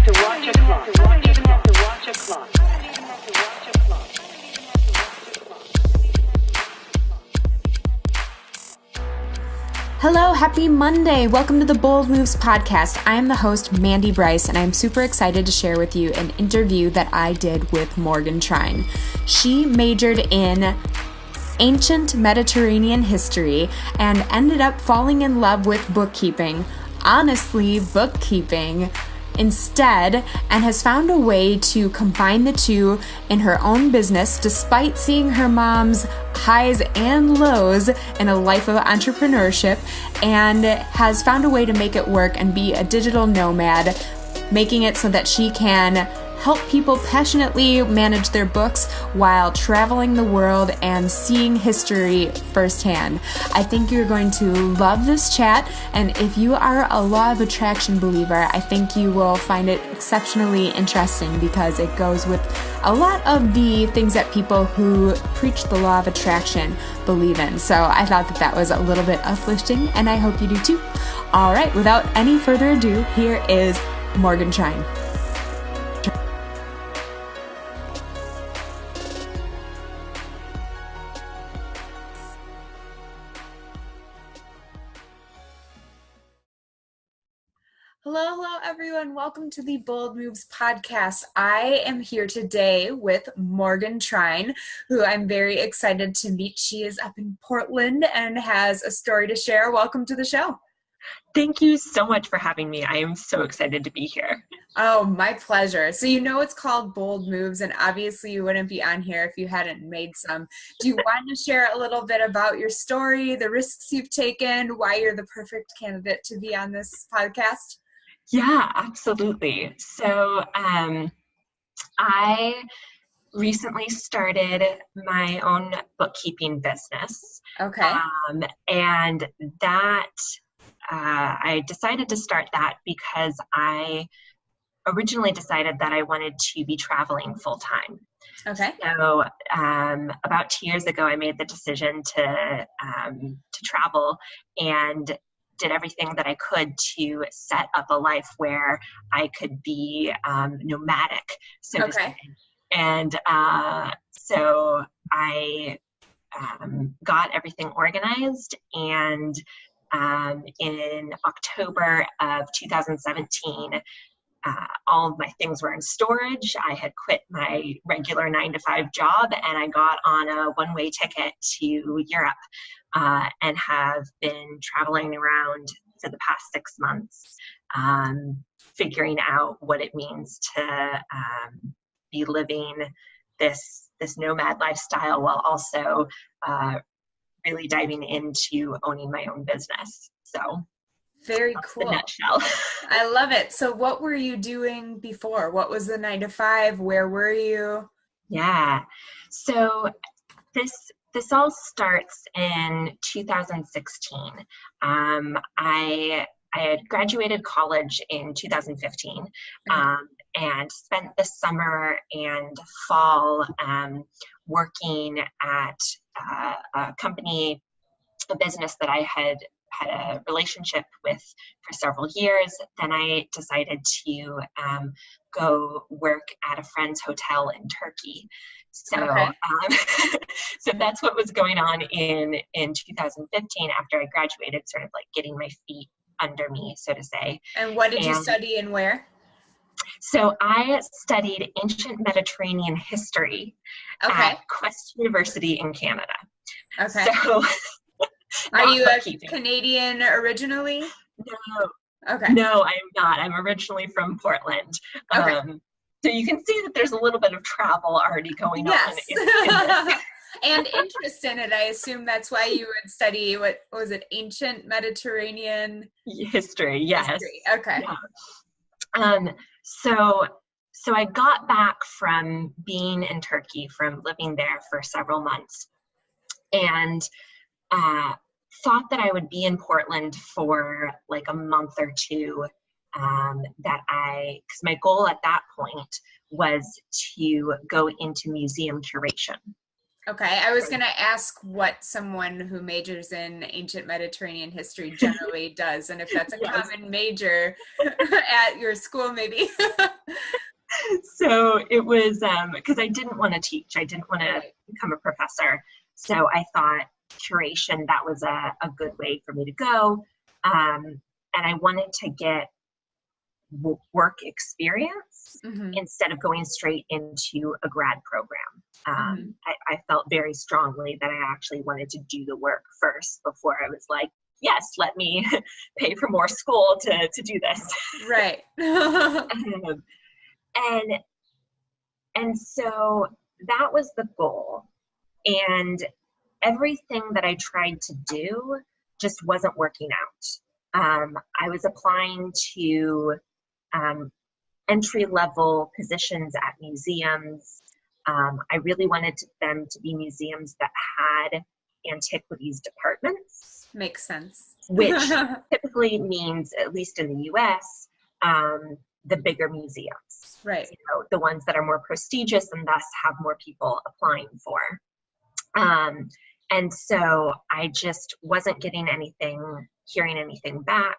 have to watch a clock. I don't even have to watch a clock. Hello, happy Monday. Welcome to the Bold Moves podcast. I am the host, Mandie Brice, and I'm super excited to share with you an interview that I did with Morgaine Trine. She majored in ancient Mediterranean history and ended up falling in love with bookkeeping. Honestly, bookkeeping instead, and has found a way to combine the two in her own business despite seeing her mom's highs and lows in a life of entrepreneurship, and has found a way to make it work and be a digital nomad, making it so that she can help people passionately manage their books while traveling the world and seeing history firsthand. I think you're going to love this chat, and if you are a law of attraction believer, I think you will find it exceptionally interesting because it goes with a lot of the things that people who preach the law of attraction believe in. So I thought that was a little bit uplifting, and I hope you do too. All right, without any further ado, here is Morgaine Trine. Hello, everyone. Welcome to the Bold Moves podcast. I am here today with Morgaine Trine, who I'm very excited to meet. She is up in Portland and has a story to share. Welcome to the show. Thank you so much for having me. I am so excited to be here. Oh, my pleasure. So you know it's called Bold Moves, and obviously you wouldn't be on here if you hadn't made some. Do you want to share a little bit about your story, the risks you've taken, why you're the perfect candidate to be on this podcast? Yeah, absolutely. So I recently started my own bookkeeping business. Okay. And that I decided to start that because I originally decided that I wanted to be traveling full time. Okay. So about 2 years ago, I made the decision to travel and did everything that I could to set up a life where I could be nomadic, so to say. And so I got everything organized, and in October of 2017, all of my things were in storage. I had quit my regular 9-to-5 job, and I got on a one-way ticket to Europe and have been traveling around for the past 6 months, figuring out what it means to be living this nomad lifestyle while also really diving into owning my own business. So very that's cool. the nutshell. I love it. So what were you doing before? What was the 9-to-5? Where were you? Yeah. So this all starts in 2016. I had graduated college in 2015 and spent the summer and fall working at a company, a business that I had a relationship with for several years. Then I decided to go work at a friend's hotel in Turkey. So, so that's what was going on in 2015 after I graduated, sort of like getting my feet under me, so to say. And what did you study and where? So I studied ancient Mediterranean history at Quest University in Canada. Okay. So are you a Canadian originally? No. Okay. No, I am not. I'm originally from Portland. Okay. So you can see that there's a little bit of travel already going on. Yes. And interest in it. I assume that's why you would study, what was it, ancient Mediterranean history? Yes. History. Okay. Yeah. So I got back from being in Turkey, from living there for several months, and thought that I would be in Portland for like a month or two. Because my goal at that point was to go into museum curation. Okay, I was going to ask what someone who majors in ancient Mediterranean history generally does, and if that's a Yes. common major at your school, maybe. So it was because I didn't want to teach. I didn't want to become a professor. So I thought curation, that was a good way for me to go. And I wanted to get work experience instead of going straight into a grad program. I felt very strongly that I actually wanted to do the work first before I was like, yes, let me pay for more school to do this. Right. And so that was the goal. And everything that I tried to do just wasn't working out. I was applying to entry-level positions at museums. I really wanted them to be museums that had antiquities departments. Makes sense. Which typically means, at least in the US, the bigger museums. Right. You know, the ones that are more prestigious and thus have more people applying for. And so I just wasn't getting hearing anything back.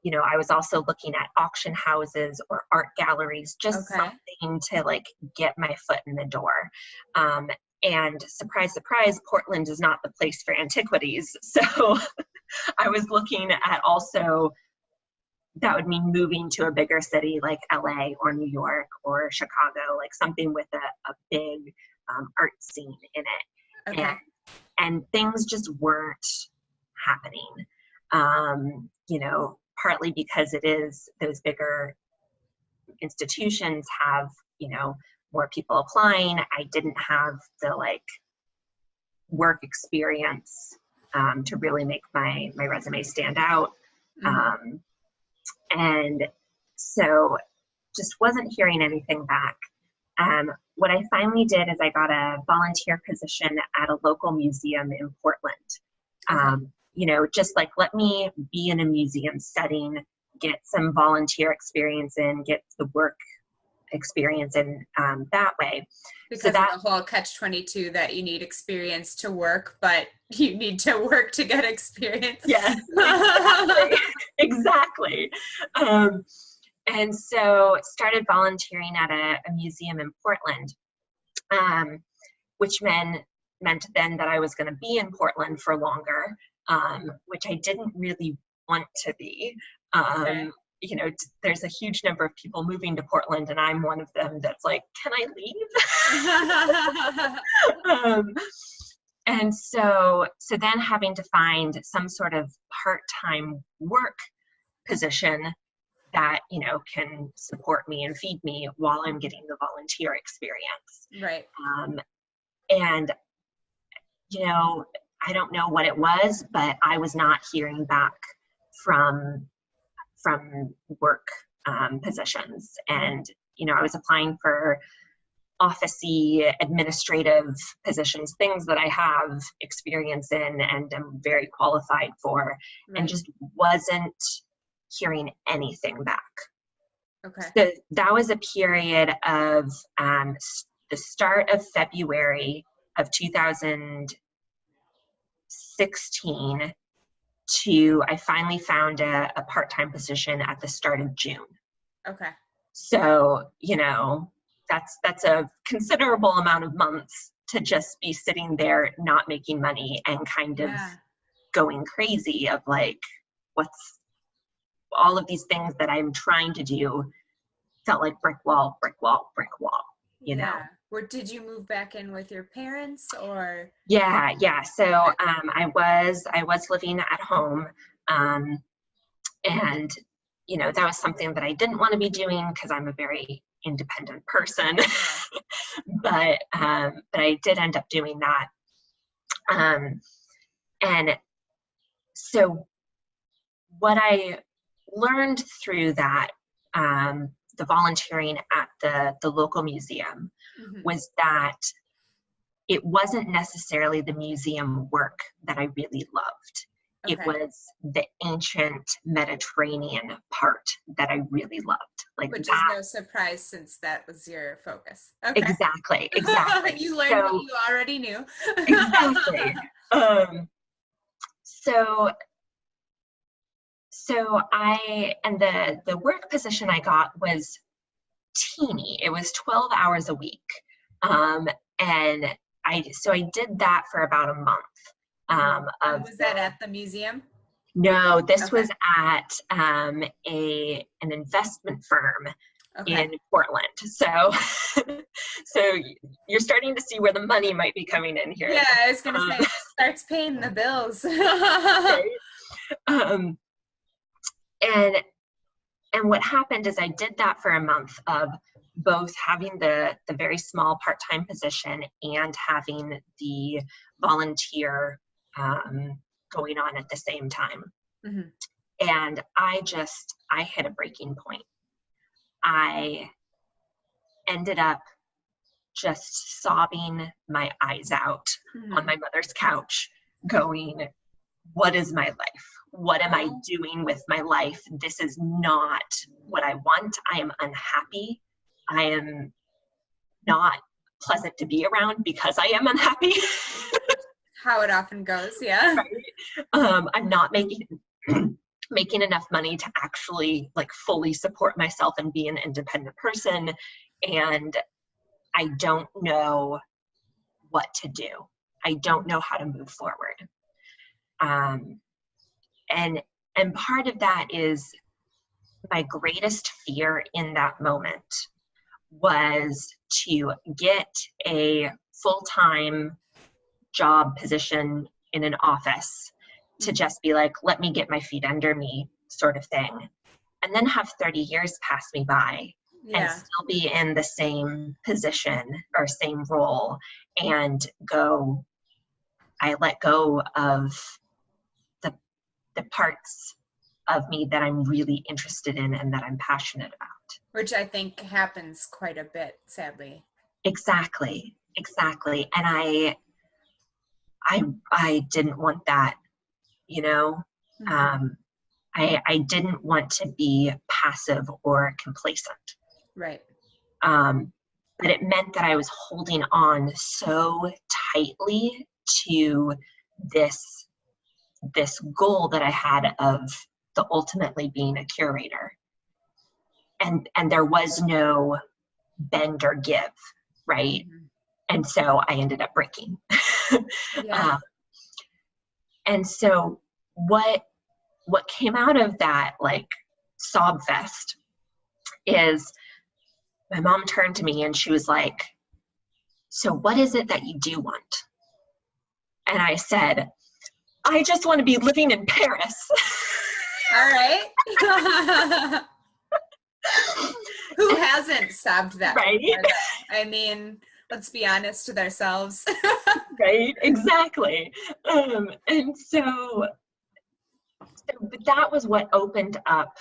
You know, I was also looking at auction houses or art galleries, just something to like get my foot in the door. And surprise, surprise, Portland is not the place for antiquities. So I was looking at also, that would mean moving to a bigger city like LA or New York or Chicago, like something with a big art scene in it. Okay. And things just weren't happening. You know, partly because it is those bigger institutions have, you know, more people applying. I didn't have the like work experience to really make my resume stand out. And so just wasn't hearing anything back. What I finally did is I got a volunteer position at a local museum in Portland. You know, just like, let me be in a museum setting, get some volunteer experience in, get the work experience in that way. Because so that, of the whole catch-22 that you need experience to work, but you need to work to get experience. Yes, exactly. And so started volunteering at a museum in Portland, which meant then that I was going to be in Portland for longer, which I didn't really want to be. You know, there's a huge number of people moving to Portland, and I'm one of them that's like, can I leave? And so then having to find some sort of part-time work position that, you know, can support me and feed me while I'm getting the volunteer experience. Right. And, you know, I don't know what it was, but I was not hearing back from work positions. And, you know, I was applying for office-y administrative positions, things that I have experience in and am very qualified for, and just wasn't hearing anything back. Okay. So that was a period of the start of February of 2016 to I finally found a part-time position at the start of June. Okay. So, you know, that's a considerable amount of months to just be sitting there not making money and kind of going crazy of like, what's all of these things that I'm trying to do felt like brick wall, you know. Or did you move back in with your parents or? Yeah. So I was living at home, and you know, that was something that I didn't want to be doing because I'm a very independent person. but I did end up doing that. And so what I learned through that, the volunteering at the local museum, was that it wasn't necessarily the museum work that I really loved. It was the ancient Mediterranean part that I really loved. Like Which that. is no surprise since that was your focus. Okay. Exactly. You learned what you already knew. Exactly. So the work position I got was teeny. It was 12 hours a week. And I did that for about a month. Was that at the museum? No, this was at an investment firm in Portland. So you're starting to see where the money might be coming in here. Yeah, I was gonna say, it starts paying the bills. Right? And what happened is I did that for a month of both having the very small part-time position and having the volunteer going on at the same time. Mm-hmm. And I hit a breaking point. I ended up just sobbing my eyes out on my mother's couch, going, what is my life? What am I doing with my life? This is not what I want. I am unhappy. I am not pleasant to be around because I am unhappy. How it often goes, yeah. Right? I'm not making enough money to actually like fully support myself and be an independent person. And I don't know what to do. I don't know how to move forward. And part of that is my greatest fear in that moment was to get a full-time job position in an office to just be like, let me get my feet under me sort of thing. And then have 30 years pass me by and still be in the same position or same role and I let go of the parts of me that I'm really interested in and that I'm passionate about. Which I think happens quite a bit, sadly. Exactly. And I didn't want that, you know? Mm-hmm. I didn't want to be passive or complacent. Right. But it meant that I was holding on so tightly to this goal that I had of the ultimately being a curator. And there was no bend or give, right? Mm-hmm. And so I ended up breaking. And so what came out of that like sob fest is my mom turned to me and she was like, so what is it that you do want? And I said, I just want to be living in Paris. All right. Who hasn't sobbed that? Right. I mean, let's be honest with ourselves. Right. Exactly. And so that was what opened up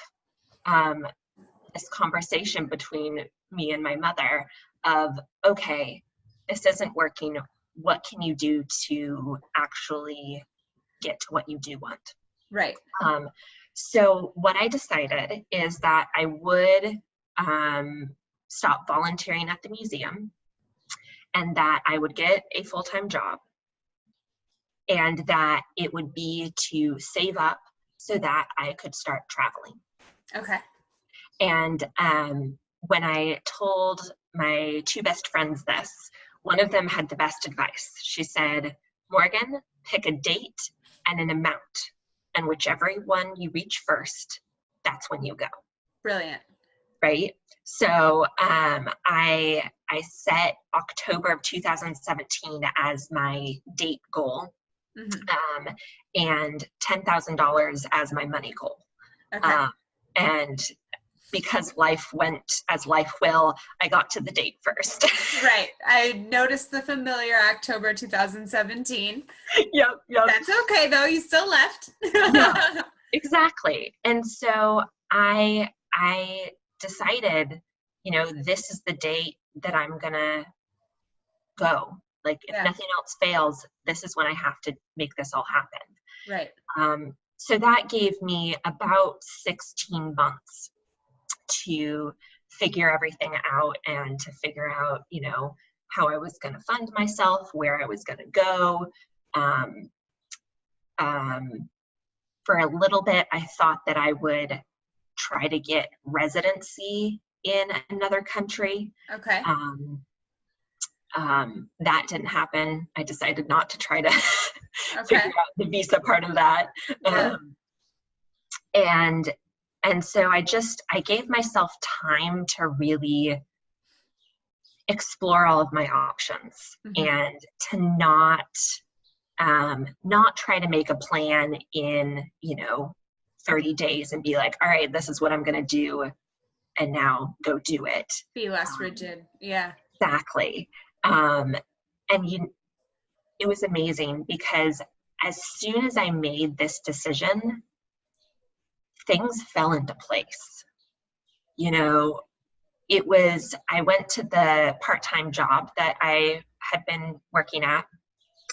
this conversation between me and my mother of, okay, this isn't working. What can you do to actually get to what you do want? Right. So what I decided is that I would stop volunteering at the museum and that I would get a full-time job and that it would be to save up so that I could start traveling. Okay. And when I told my two best friends this, one of them had the best advice. She said, Morgaine, pick a date and an amount, and whichever one you reach first, that's when you go. Brilliant. Right? So I set October of 2017 as my date goal, mm-hmm. And $10,000 as my money goal. Okay. And because life went as life will, I got to the date first. Right. I noticed the familiar October 2017. Yep. That's okay, though. You still left. Yeah, exactly. And so I decided, this is the date that I'm going to go. Like, if nothing else fails, this is when I have to make this all happen. Right. So that gave me about 16 months to figure everything out and to figure out, how I was going to fund myself, where I was going to go. For a little bit, I thought that I would try to get residency in another country. Okay. That didn't happen. I decided not to try to Okay. figure out the visa part of that. Yeah. And so I gave myself time to really explore all of my options and to not try to make a plan in, 30 days and be like, all right, this is what I'm going to do. And now go do it. Be less rigid. Yeah. Exactly. It was amazing because as soon as I made this decision, things fell into place. I went to the part-time job that I had been working at,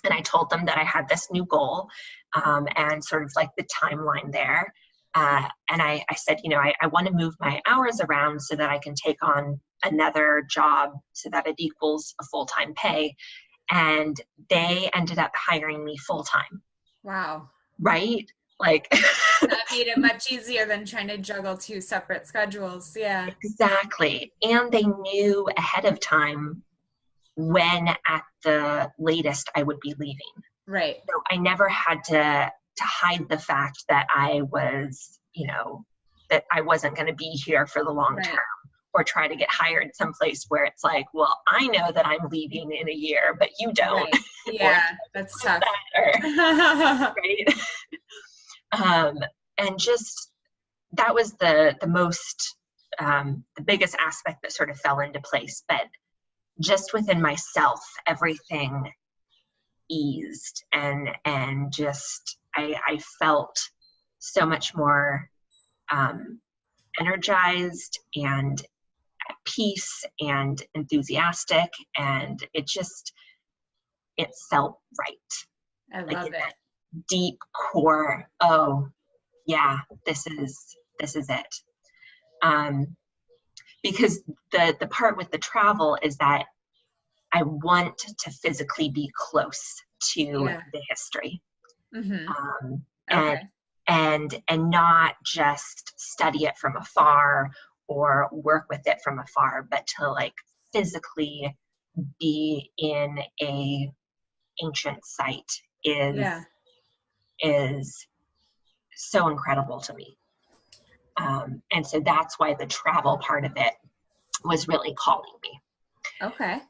and I told them that I had this new goal, and sort of like the timeline there. And I said, I want to move my hours around so that I can take on another job so that it equals a full-time pay. And they ended up hiring me full-time. Wow. Right? Like that made it much easier than trying to juggle two separate schedules. Yeah. Exactly. And they knew ahead of time when at the latest I would be leaving. Right. So I never had to hide the fact that I was, that I wasn't going to be here for the long term, or try to get hired someplace where it's like, well, I know that I'm leaving in a year, but you don't. Right. Yeah, that's tough. Right. And just, that was the most, the biggest aspect that sort of fell into place. But just within myself, everything eased and just, I felt so much more energized and at peace and enthusiastic, and it felt right. I love it. Deep core, oh yeah, this is it. Because the part with the travel is that I want to physically be close to the history. And not just study it from afar or work with it from afar, but to like physically be in a ancient site is so incredible to me. And so that's why the travel part of it was really calling me. Okay.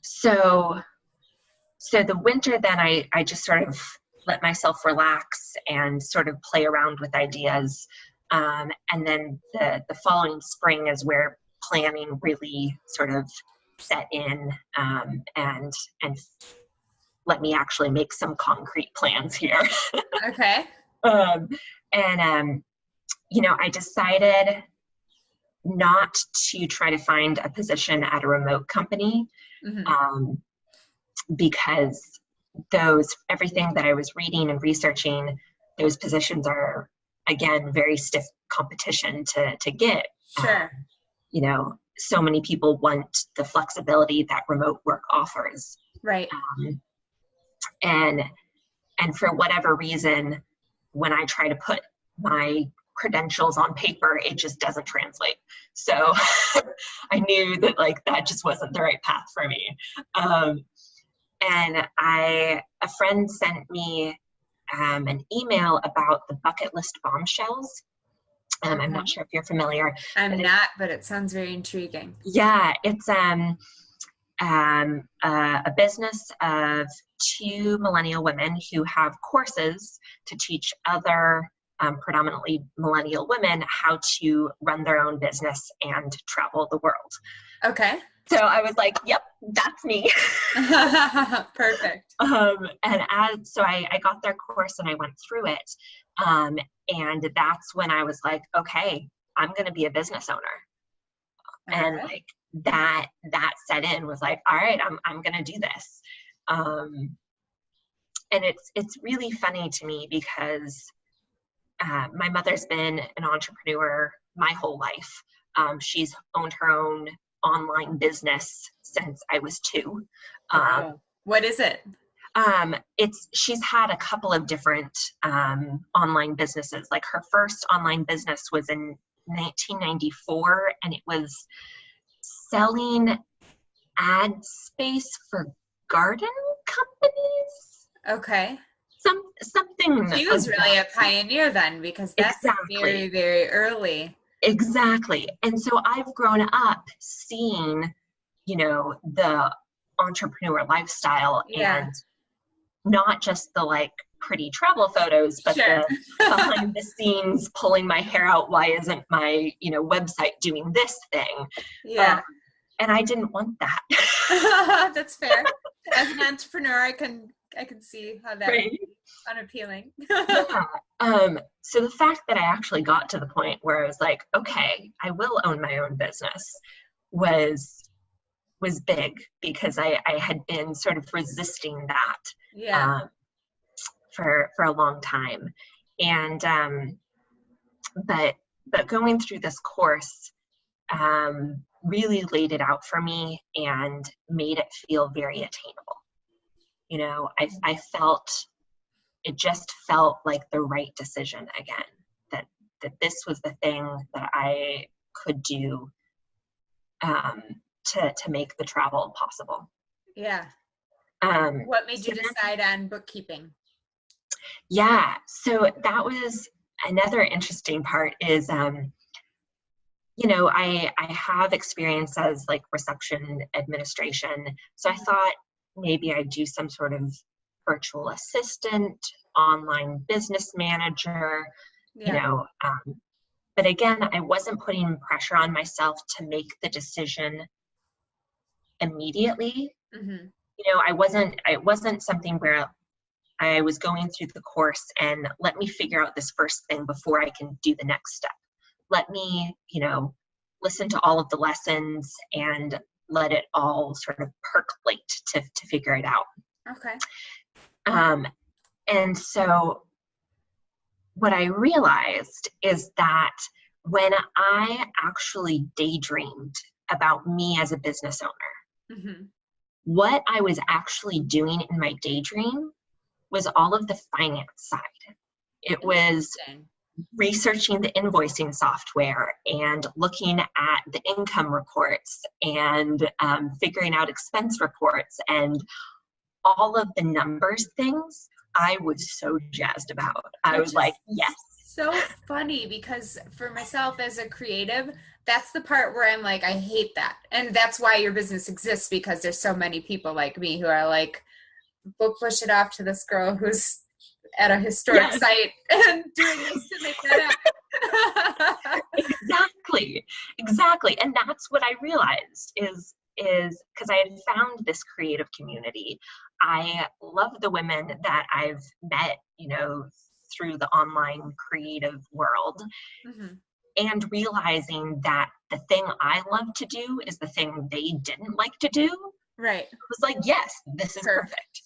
So the winter, then I just sort of let myself relax and sort of play around with ideas. And then the following spring is where planning really sort of set in, and let me actually make some concrete plans here. Okay. I decided not to try to find a position at a remote company, because everything that I was reading and researching, those positions are, again, very stiff competition to get. Sure. So many people want the flexibility that remote work offers. Right. And for whatever reason, when I try to put my credentials on paper, it just doesn't translate. So I knew that that just wasn't the right path for me. And a friend sent me an email about the bucket list bombshells. I'm not sure if you're familiar. I'm not, but it sounds very intriguing. Yeah, it's a business of two millennial women who have courses to teach other predominantly millennial women how to run their own business and travel the world. Okay. So I was like, yep, that's me. Perfect. So I got their course and I went through it. And that's when I was like, okay, I'm going to be a business owner. And that set in, was like, all right, I'm going to do this. and it's really funny to me because my mother's been an entrepreneur my whole life. She's owned her own online business since I was 2. Wow. What is it? She's had a couple of different online businesses. Like her first online business was in 1994, and it was selling ad space for garden companies. Okay. Something. She was really a pioneer then, because that's very, very early. Exactly. And so I've grown up seeing, the entrepreneur lifestyle, and not just the like pretty travel photos, but the behind the scenes pulling my hair out. Why isn't my, website doing this thing? Yeah. And I didn't want that. That's fair. As an entrepreneur, I can see how that would be unappealing. So the fact that I actually got to the point where I was like, okay, I will own my own business was big, because I had been sort of resisting that for a long time. And but going through this course really laid it out for me and made it feel very attainable. I felt, it just felt like the right decision again, that this was the thing that I could do to make the travel possible. Yeah. What made you decide on bookkeeping? Yeah, so that was another interesting part is, I have experience as like reception administration. So I thought maybe I'd do some sort of virtual assistant, online business manager, but again, I wasn't putting pressure on myself to make the decision immediately. Mm-hmm. It wasn't something where I was going through the course and let me figure out this first thing before I can do the next step. Let me, listen to all of the lessons and let it all sort of percolate to figure it out. Okay. And so what I realized is that when I actually daydreamed about me as a business owner, mm-hmm. what I was actually doing in my daydream was all of the finance side. It was researching the invoicing software and looking at the income reports and figuring out expense reports and all of the numbers things. I was so jazzed about. I was like, yes. So funny, because for myself as a creative, that's the part where I'm like, I hate that. And that's why your business exists, because there's so many people like me who are like, we'll push it off to this girl who's at a historic site and doing this to make that up. Exactly. And that's what I realized is because I had found this creative community. I love the women that I've met, through the online creative world, mm-hmm. and realizing that the thing I love to do is the thing they didn't like to do. Right. It was like, yes, this is perfect.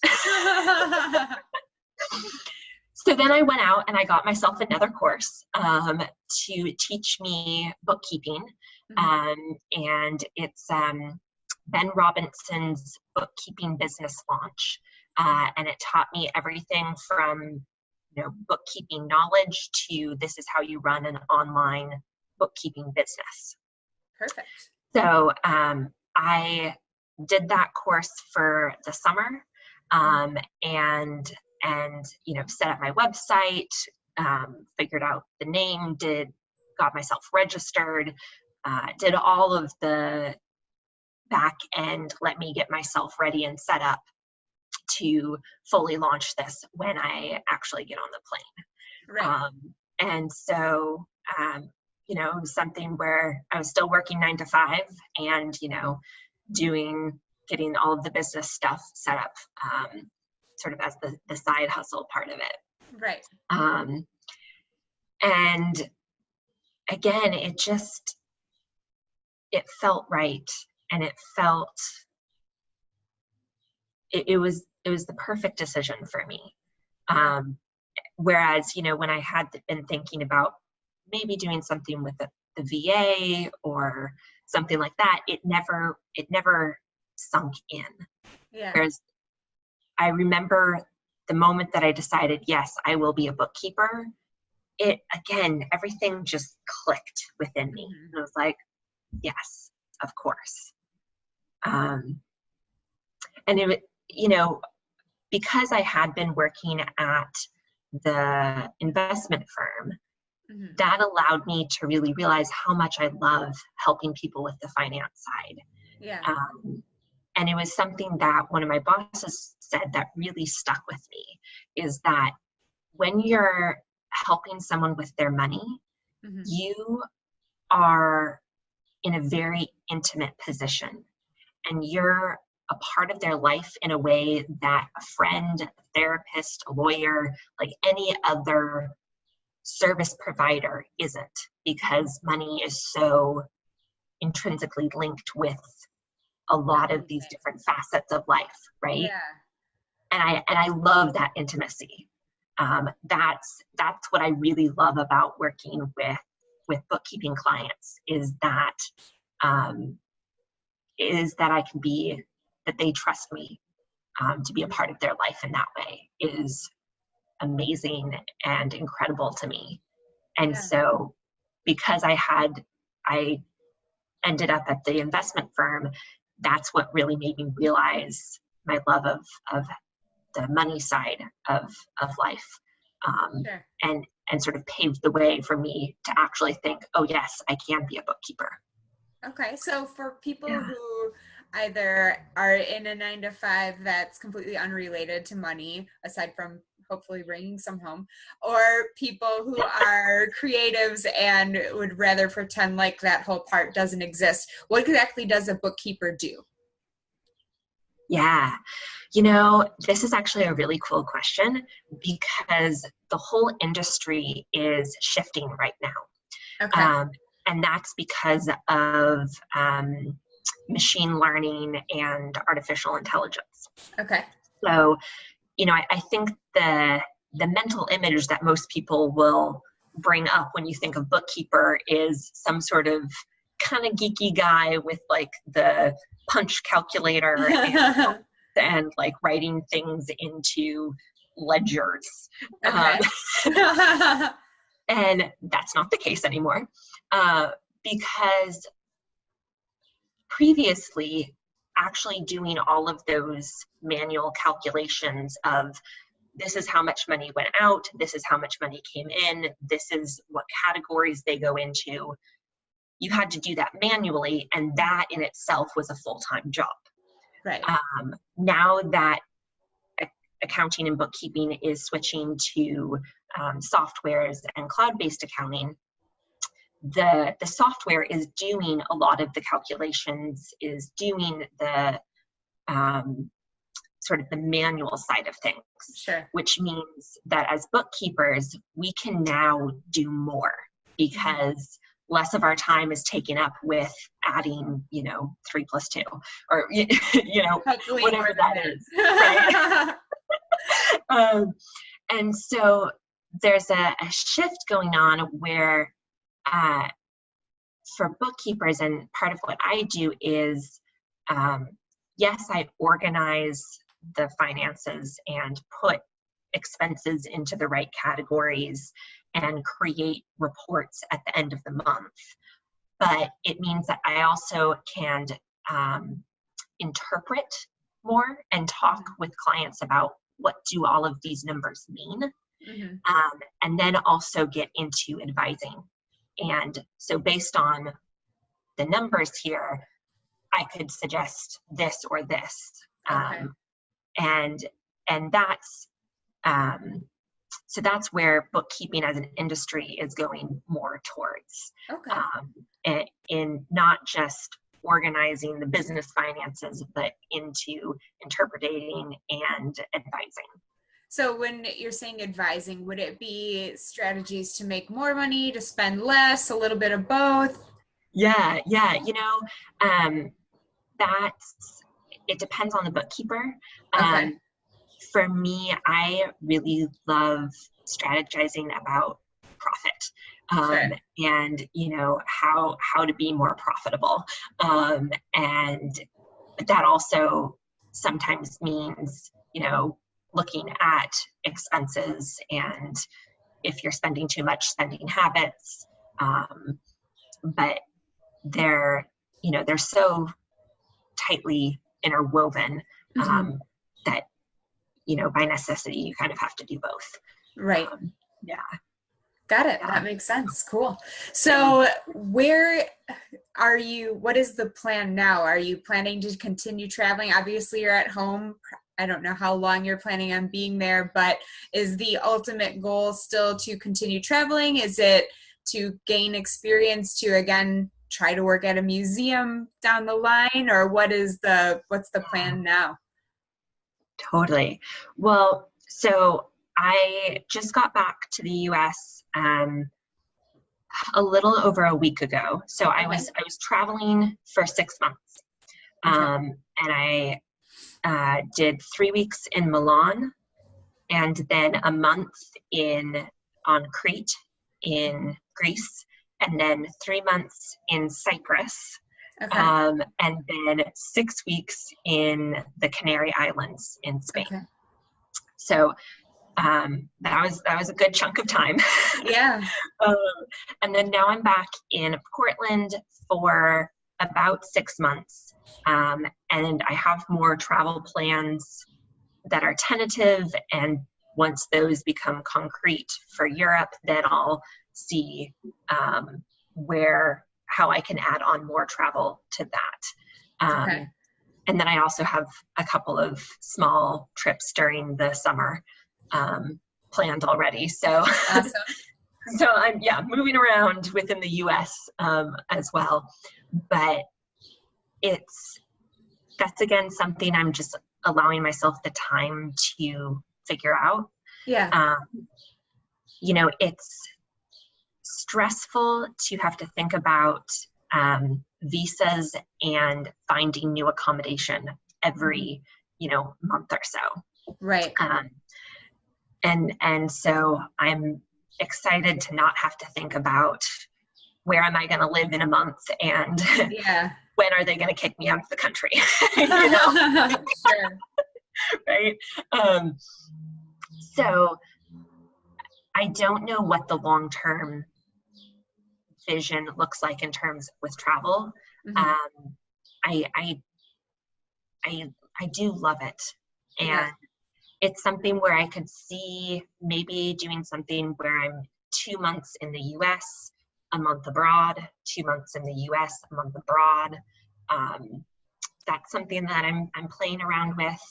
So then I went out and I got myself another course to teach me bookkeeping. Mm-hmm. And it's Ben Robinson's Bookkeeping Business Launch. And it taught me everything from, bookkeeping knowledge to this is how you run an online bookkeeping business. Perfect. So I did that course for the summer, and set up my website, figured out the name, got myself registered, did all of the back end, let me get myself ready and set up to fully launch this when I actually get on the plane. Right. And so, it was something where I was still working 9 to 5 and, getting all of the business stuff set up, sort of as the side hustle part of it. Right. And again, it felt right. And it felt, it was the perfect decision for me. Whereas, when I had been thinking about maybe doing something with the VA or something like that, it never sunk in. Yeah. Whereas I remember the moment that I decided, yes, I will be a bookkeeper, everything just clicked within me. And I was like, yes, of course. And it, because I had been working at the investment firm, that allowed me to really realize how much I love helping people with the finance side. Yeah. And it was something that one of my bosses said that really stuck with me, is that when you're helping someone with their money, you are in a very intimate position, and you're a part of their life in a way that a friend, a therapist, a lawyer, like any other service provider isn't, because money is so intrinsically linked with a lot of these different facets of life, right? Yeah. And I love that intimacy. That's what I really love about working with bookkeeping clients, is that that they trust me to be a part of their life in that way is amazing and incredible to me. And so because I ended up at the investment firm, that's what really made me realize my love of the money side of life. And sort of paved the way for me to actually think, oh yes, I can be a bookkeeper. Okay, so for people who either are in a 9-to-5 that's completely unrelated to money, aside from hopefully bringing some home, or people who are creatives and would rather pretend like that whole part doesn't exist, what exactly does a bookkeeper do? Yeah, this is actually a really cool question, because the whole industry is shifting right now. Okay. And that's because of machine learning and artificial intelligence. Okay. So, I think the mental image that most people will bring up when you think of bookkeeper is some sort of kind of geeky guy with like the punch calculator and like writing things into ledgers. Okay. And that's not the case anymore, because previously, actually doing all of those manual calculations of this is how much money went out, this is how much money came in, this is what categories they go into, you had to do that manually, and that in itself was a full-time job. Right. Now that accounting and bookkeeping is switching to softwares and cloud-based accounting, the software is doing a lot of the calculations, is doing the sort of the manual side of things. Sure. Which means that as bookkeepers, we can now do more, because less of our time is taken up with adding, 3 + 2, or, Hopefully whatever that is, right? And so there's a shift going on where for bookkeepers, and part of what I do is, yes, I organize the finances and put expenses into the right categories and create reports at the end of the month. But it means that I also can interpret more and talk with clients about what do all of these numbers mean, and then also get into advising. And so based on the numbers here, I could suggest this or this. Okay. And that's, so that's where bookkeeping as an industry is going more towards. Okay. In not just organizing the business finances, but into interpreting and advising. So when you're saying advising, would it be strategies to make more money, to spend less, a little bit of both? Yeah. It depends on the bookkeeper. Okay. for me, I really love strategizing about profit, Sure. and how to be more profitable, and that also sometimes means looking at expenses, and if you're spending too much, spending habits, but they're they're so tightly interwoven, Mhm. that by necessity you kind of have to do both. Right. Yeah. Got it. Yeah. That makes sense. Cool. So where are you? What is the plan now? Are you planning to continue traveling? Obviously, you're at home. I don't know how long you're planning on being there, but is the ultimate goal still to continue traveling? Is it to gain experience to, again, try to work at a museum down the line? Or what's the plan now? Totally. Well, so I just got back to the US a little over a week ago. So I Okay. was traveling for 6 months, Okay. and I did 3 weeks in Milan, and then a month on Crete in Greece, and then 3 months in Cyprus, Okay. and then 6 weeks in the Canary Islands in Spain. Okay. So that was a good chunk of time. Yeah. And then now I'm back in Portland for about 6 months, and I have more travel plans that are tentative, and once those become concrete for Europe, then I'll see how I can add on more travel to that. Okay. And then I also have a couple of small trips during the summer planned already. So, Awesome. so I'm moving around within the U.S. As well, but that's again something I'm just allowing myself the time to figure out. Yeah. It's stressful to have to think about visas and finding new accommodation every month or so. Right. And so I'm excited to not have to think about where am I going to live in a month, and Yeah. when are they going to kick me out of the country? Sure. Right. So I don't know what the long-term vision looks like in terms with travel. Mm-hmm. I do love it, and Yeah. it's something where I could see maybe doing something where I'm 2 months in the US, a month abroad, 2 months in the US, a month abroad. That's something that I'm playing around with.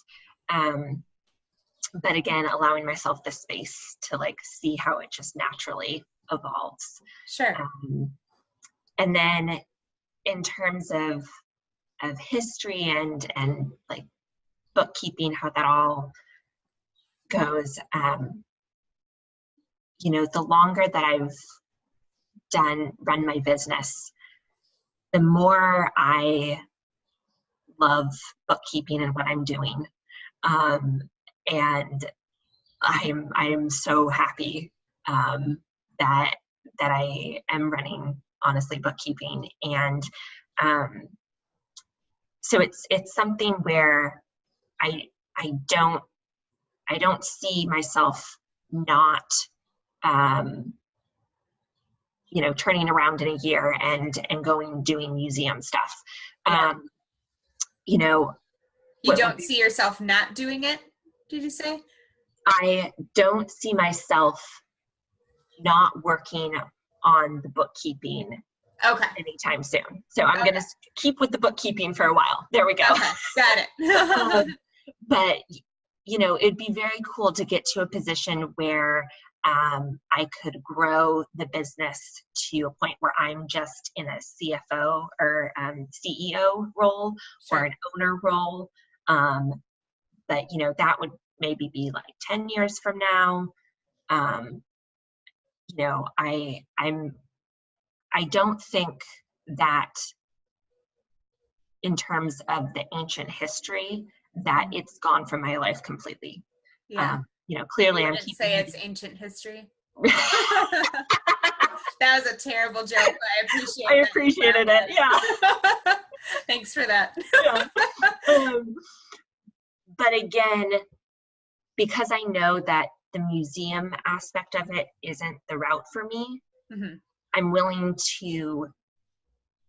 But again, allowing myself the space to see how it just naturally evolves. Sure. And then in terms of history and bookkeeping, how that all goes, the longer that I've run my business, the more I love bookkeeping and what I'm doing. And I am so happy that I am running, honestly, bookkeeping. And so it's something where I don't see myself not turning around in a year and doing museum stuff. Yeah. You don't see yourself not doing it, did you say? I don't see myself not working on the bookkeeping anytime soon. So I'm going to keep with the bookkeeping for a while. There we go. Okay, got it. But, it'd be very cool to get to a position where I could grow the business to a point where I'm just in a CFO or CEO role, Sure. or an owner role. But, that would maybe be 10 years from now. I don't think that in terms of the ancient history that it's gone from my life completely. Yeah. Clearly You I'm wouldn't keeping say it. it's ancient history. That was a terrible joke, but I appreciate I that. appreciated it. Yeah. Thanks for that. Yeah. But again, because I know that the museum aspect of it isn't the route for me, Mm-hmm. I'm willing to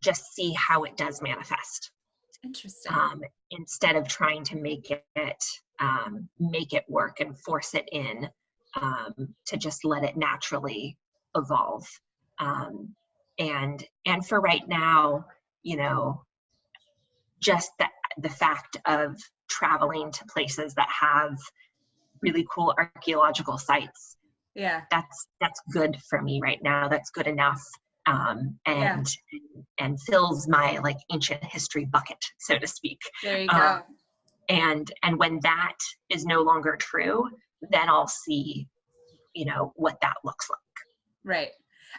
just see how it does manifest. Interesting. Instead of trying to make it work and force it in, to just let it naturally evolve. And for right now, just the fact of traveling to places that have really cool archaeological sites, Yeah. that's good for me right now. That's good enough. Yeah. And fills my like ancient history bucket, so to speak. There you go. And when that is no longer true, then I'll see, what that looks like. Right.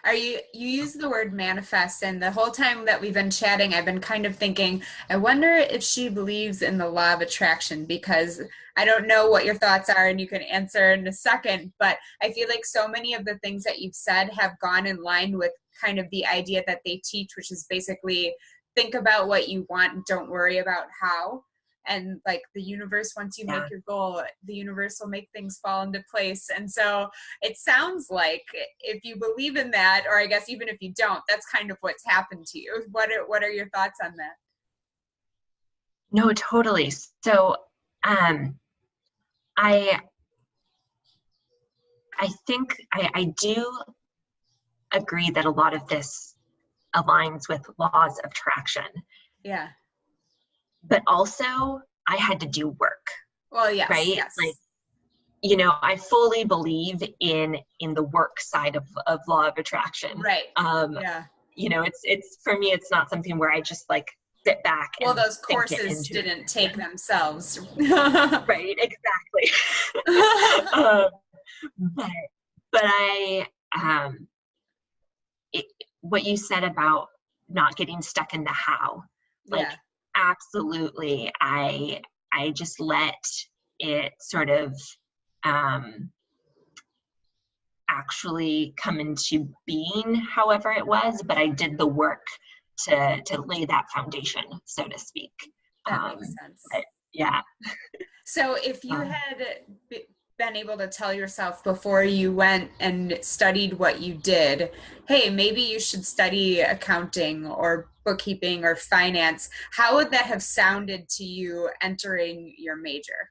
You use the word manifest, and the whole time that we've been chatting, I've been kind of thinking, I wonder if she believes in the law of attraction, because I don't know what your thoughts are, and you can answer in a second, but I feel like so many of the things that you've said have gone in line with kind of the idea that they teach, which is basically think about what you want and don't worry about how. And like the universe, once you make your goal, the universe will make things fall into place. And so it sounds like if you believe in that, or I guess even if you don't, that's kind of what's happened to you. What are your thoughts on that? No, totally. So I think I do agree that a lot of this aligns with laws of attraction. Yeah. But also I had to do work. Well, yes. Right? Yes. Like, I fully believe in the work side of law of attraction. Right. Yeah. It's for me, it's not something where I just like sit back. Well, and those courses didn't take themselves. Right. Exactly. But I, what you said about not getting stuck in the how, like, absolutely. I just let it sort of actually come into being however it was, but I did the work to lay that foundation, so to speak. That makes sense. Yeah. So if you had been able to tell yourself before you went and studied what you did, hey, maybe you should study accounting or bookkeeping or finance, how would that have sounded to you entering your major?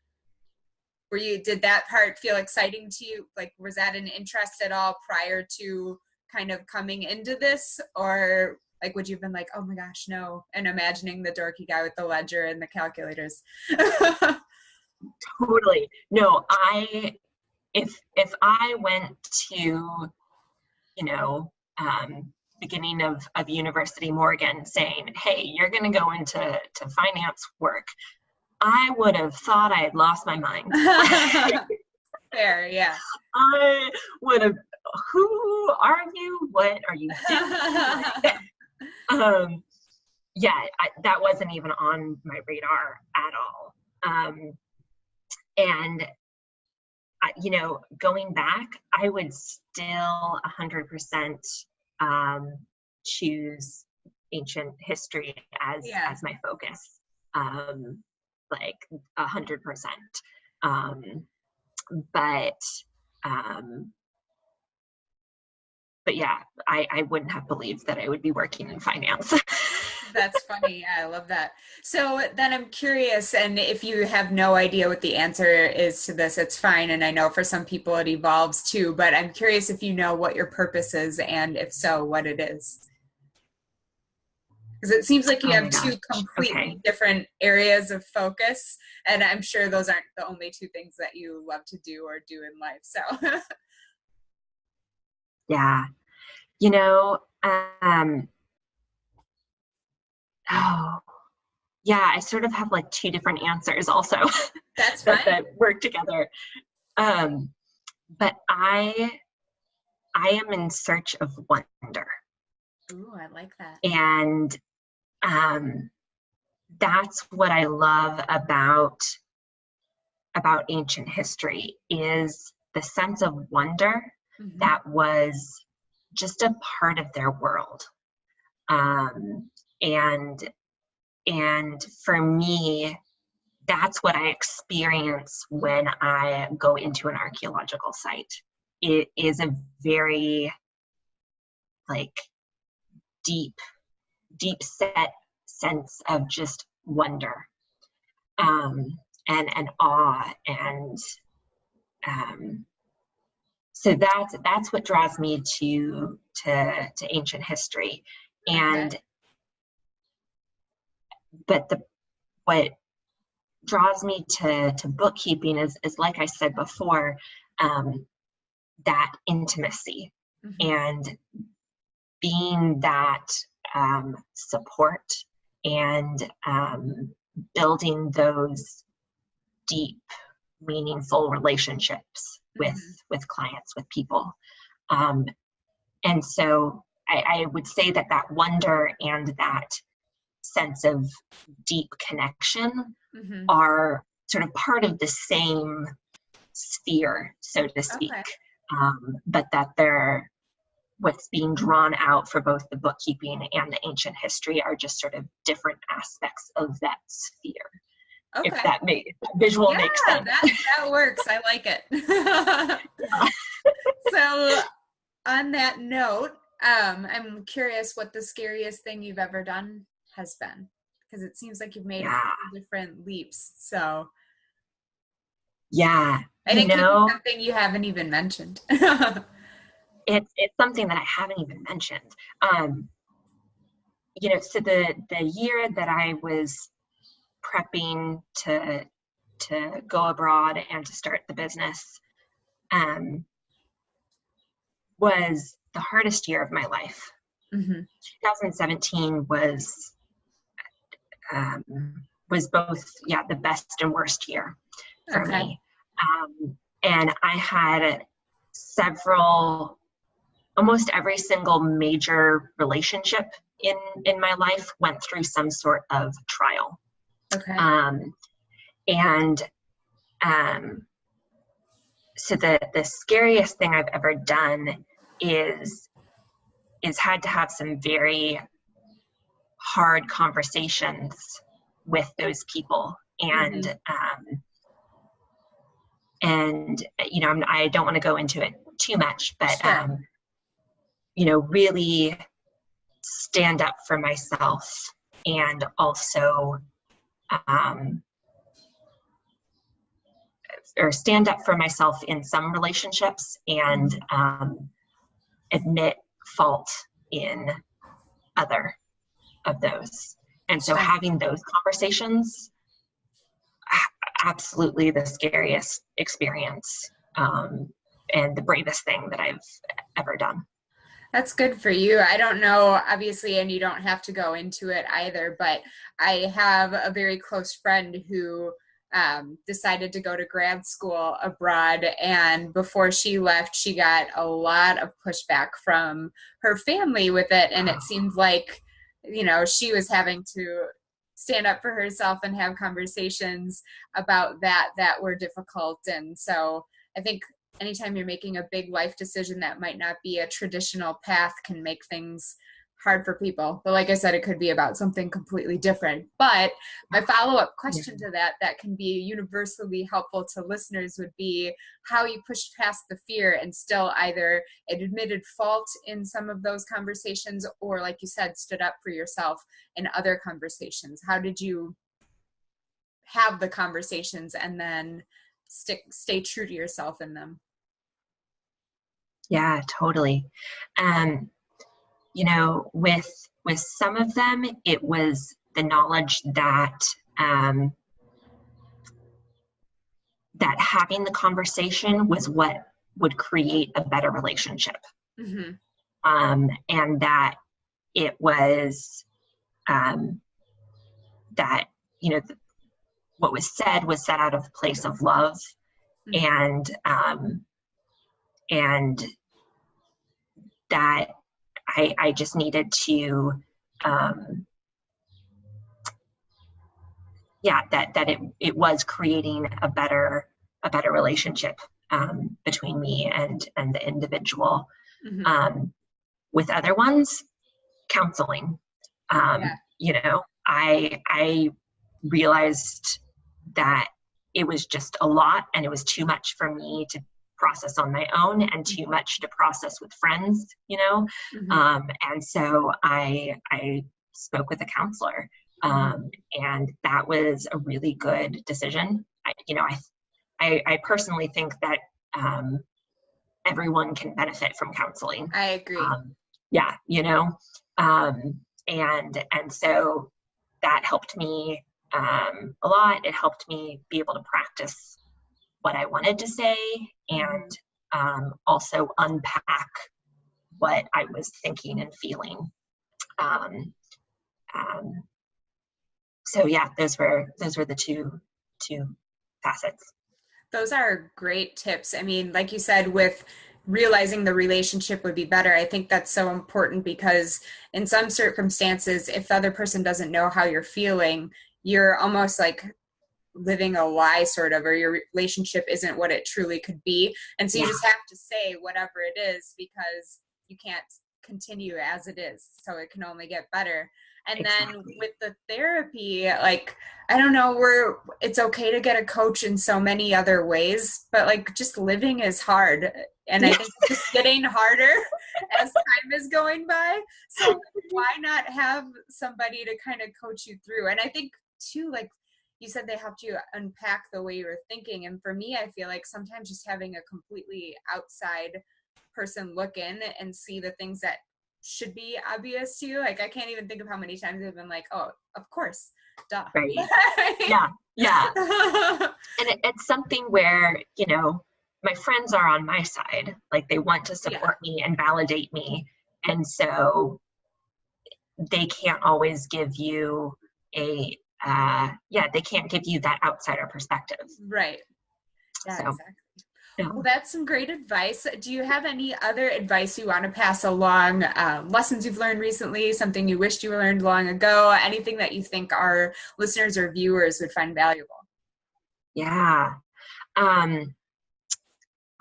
Did that part feel exciting to you? Like, was that an interest at all prior to kind of coming into this? Or like, would you have been like, oh my gosh, no, and imagining the dorky guy with the ledger and the calculators? Totally. No, if I went to, beginning of university Morgan saying, hey, you're going to go into finance work, I would have thought I had lost my mind. Fair, yeah. I would have, who are you? What are you doing? That wasn't even on my radar at all. And going back, I would still 100% choose ancient history as my focus. Like 100%. But yeah, I wouldn't have believed that I would be working in finance. That's funny. Yeah, I love that. So then I'm curious, and if you have no idea what the answer is to this, it's fine. And I know for some people it evolves too, but I'm curious if you know what your purpose is, and if so, what it is. Because it seems like you have two completely different areas of focus, and I'm sure those aren't the only two things that you love to do or do in life. So yeah. I sort of have like two different answers also. That's fine. that work together. But I am in search of wonder. Ooh, I like that. And that's what I love about about ancient history is the sense of wonder that was just a part of their world. And for me, that's what I experience when I go into an archaeological site. It is a very deep set sense of just wonder, and awe, and so that's what draws me to ancient history. And but what draws me to bookkeeping is like I said before, that intimacy and being that support, and building those deep, meaningful relationships with clients, with people. And so I would say that wonder and that sense of deep connection are sort of part of the same sphere, so to speak, but that they're what's being drawn out for both the bookkeeping and the ancient history are just sort of different aspects of that sphere. If that visual makes sense. That works. I like it. So on that note, I'm curious what the scariest thing you've ever done has been, because it seems like you've made different leaps. So I think it's something you haven't even mentioned. It's something that I haven't even mentioned. So the year that I was prepping to go abroad and to start the business was the hardest year of my life. 2017 was both the best and worst year for me. And I had almost every single major relationship in my life went through some sort of trial. So the scariest thing I've ever done is had to have some very hard conversations with those people. And I don't want to go into it too much, but really stand up for myself, and also or stand up for myself in some relationships, and admit fault in other of those. And so having those conversations, absolutely the scariest experience, and the bravest thing that I've ever done. That's good for you. I don't know, obviously, and you don't have to go into it either, but I have a very close friend who decided to go to grad school abroad, and before she left, she got a lot of pushback from her family with it, and it seemed like, she was having to stand up for herself and have conversations about that were difficult. And so I think anytime you're making a big life decision that might not be a traditional path can make things hard for people. But like I said, it could be about something completely different. But my follow-up question to that can be universally helpful to listeners would be how you pushed past the fear and still either admitted fault in some of those conversations, or like you said, stood up for yourself in other conversations. How did you have the conversations and then stay true to yourself in them? Yeah, totally. With some of them, it was the knowledge that that having the conversation was what would create a better relationship. And that it was that, what was said out of a place of love, and that I just needed to yeah, that it was creating a better relationship between me and the individual. Mm-hmm. With other ones, counseling. Yeah. I realized that it was just a lot, and it was too much for me to process on my own, and too much to process with friends. Mm-hmm. And so I spoke with a counselor, and that was a really good decision. I personally think that everyone can benefit from counseling. I agree. Yeah, um, and so that helped me a lot. It helped me be able to practice what I wanted to say, and also unpack what I was thinking and feeling. Um, um, so yeah, those were the two facets. Those are great tips. I mean, like you said, with realizing the relationship would be better, I think that's so important because in some circumstances, if the other person doesn't know how you're feeling, you're almost like living a lie, sort of, or your relationship isn't what it truly could be. And so you Yeah, just have to say whatever it is because you can't continue as it is. So it can only get better. And then exactly. with the therapy, like, I don't know, it's okay to get a coach in so many other ways, but like just living is hard. And I think it's just getting harder as time is going by. So why not have somebody to kind of coach you through? And I think too, like you said, they helped you unpack the way you were thinking. And for me, I feel like sometimes just having a completely outside person look in and see the things that should be obvious to you. Like, I can't even think of how many times I've been like, oh, of course, duh. Right. Yeah. Yeah. And it's something where, my friends are on my side. Like, they want to support me and validate me. And so they can't always give you they can't give you that outsider perspective. Right. Yeah, So, exactly. yeah. Well, that's some great advice. Do you have any other advice you want to pass along? Lessons you've learned recently, something you wished you learned long ago, anything that you think our listeners or viewers would find valuable? Yeah.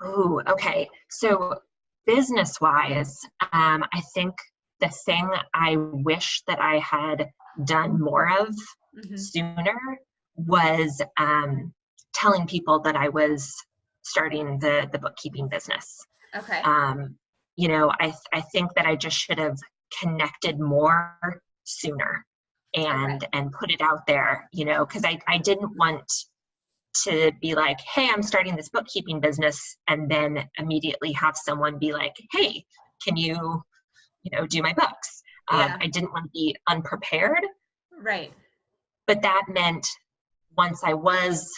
Okay. So business-wise, I think the thing I wish that I had done more of sooner was telling people that I was starting the bookkeeping business. Okay. I think that I just should have connected more sooner Okay. and put it out there, because I didn't want to be like, hey, I'm starting this bookkeeping business, and then immediately have someone be like, hey, can you, do my books? Yeah. I didn't want to be unprepared. Right. But that meant once I was,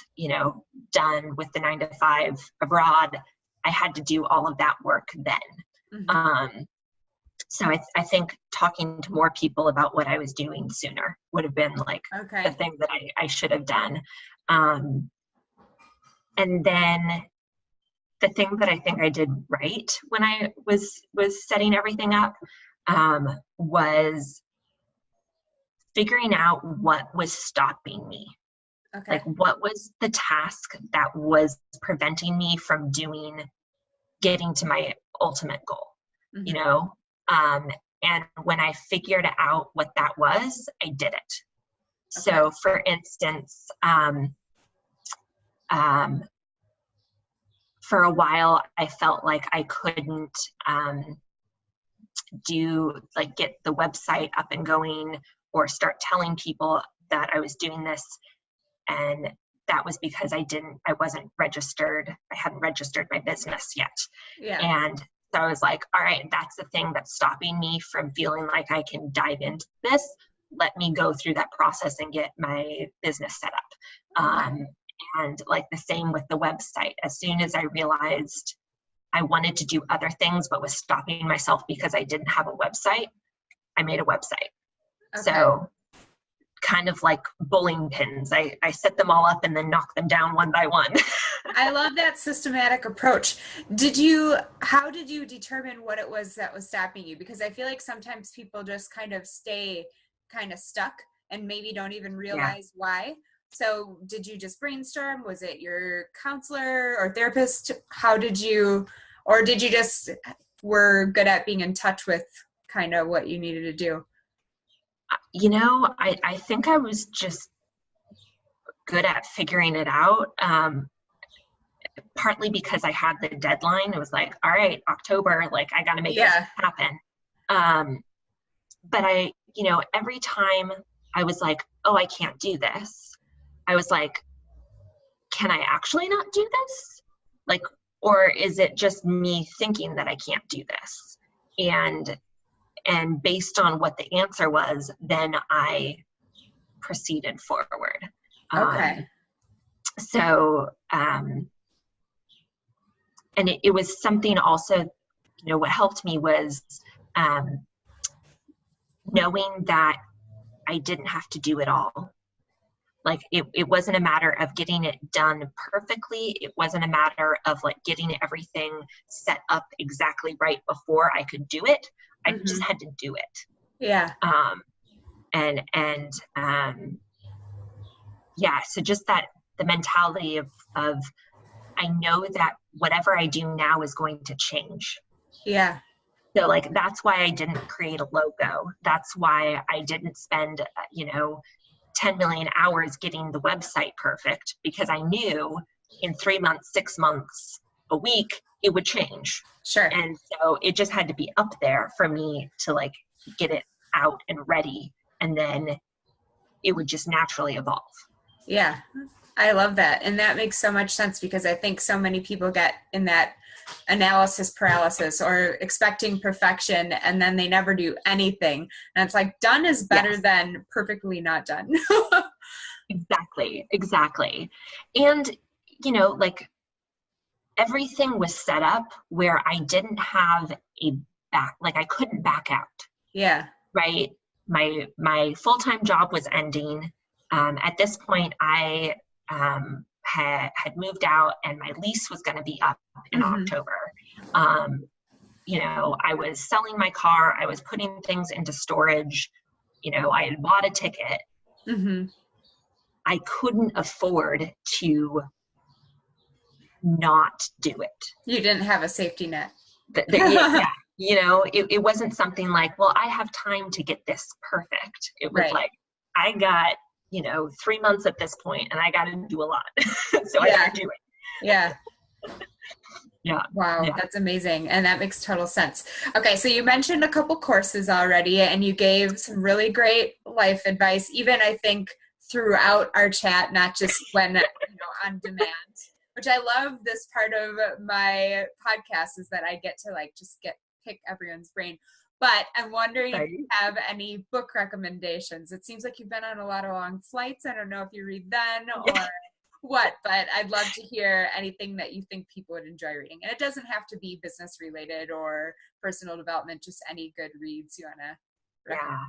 done with the 9-to-5 abroad, I had to do all of that work then. So I think talking to more people about what I was doing sooner would have been like the thing that I should have done. And then the thing that I think I did right when I was setting everything up was figuring out what was stopping me. Okay. Like, what was the task that was preventing me from getting to my ultimate goal, and when I figured out what that was, I did it. So for instance, for a while, I felt like I couldn't get the website up and going or start telling people that I was doing this. And that was because I wasn't registered. I hadn't registered my business yet. Yeah. And so I was like, all right, that's the thing that's stopping me from feeling like I can dive into this. Let me go through that process and get my business set up. And like the same with the website. As soon as I realized I wanted to do other things, but was stopping myself because I didn't have a website, I made a website. So kind of like bowling pins. I set them all up and then knock them down one by one. I love that systematic approach. How did you determine what it was that was stopping you? Because I feel like sometimes people just kind of stay kind of stuck and maybe don't even realize why. So did you just brainstorm? Was it your counselor or therapist? How did you, or did you just were good at being in touch with kind of what you needed to do? I think I was just good at figuring it out. Partly because I had the deadline. It was like, all right, October, like I got to make this happen. But every time I was like, oh, I can't do this, I was like, can I actually not do this? Like, or is it just me thinking that I can't do this? And based on what the answer was, then I proceeded forward. Okay. And it was something also, what helped me was knowing that I didn't have to do it all. Like it wasn't a matter of getting it done perfectly. It wasn't a matter of like getting everything set up exactly right before I could do it. I just had to do it. Yeah. So just that the mentality of I know that whatever I do now is going to change. Yeah. So like, that's why I didn't create a logo. That's why I didn't spend, 10 million hours getting the website perfect, because I knew in 3 months, 6 months, a week, it would change. Sure. And so it just had to be up there for me to like get it out and ready. And then it would just naturally evolve. Yeah. I love that. And that makes so much sense, because I think so many people get in that analysis paralysis or expecting perfection, and then they never do anything. And it's like, done is better than perfectly not done. Exactly. And, like everything was set up where I didn't have I couldn't back out. Yeah. Right. My full-time job was ending. At this point, I had moved out, and my lease was going to be up in October. I was selling my car. I was putting things into storage. I had bought a ticket. I couldn't afford to not do it. You didn't have a safety net. It wasn't something like, well, I have time to get this perfect. It was like, I got 3 months at this point, and I got to do a lot. So I got to do it. Yeah. Yeah. Wow. Yeah. That's amazing. And that makes total sense. Okay. So you mentioned a couple courses already, and you gave some really great life advice, even I think throughout our chat, not just when, on demand, which I love. This part of my podcast is that I get to pick everyone's brain. But I'm wondering if you have any book recommendations. It seems like you've been on a lot of long flights. I don't know if you read then or what, but I'd love to hear anything that you think people would enjoy reading. And it doesn't have to be business related or personal development, just any good reads you want to recommend. Yeah,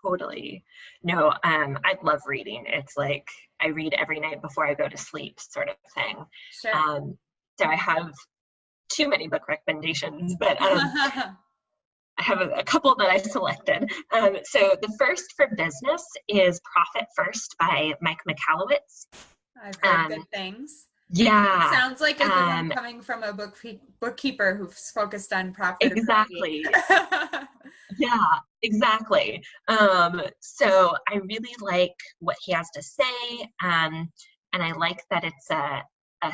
totally. No, I love reading. It's like I read every night before I go to sleep, sort of thing. Sure. So I have too many book recommendations, but I have a couple that I selected. So the first for business is Profit First by Mike Michalowicz. I've heard good things. Yeah. It sounds like a good one coming from a bookkeeper who's focused on profitability. Exactly. Yeah, exactly. So I really like what he has to say. And I like that it's a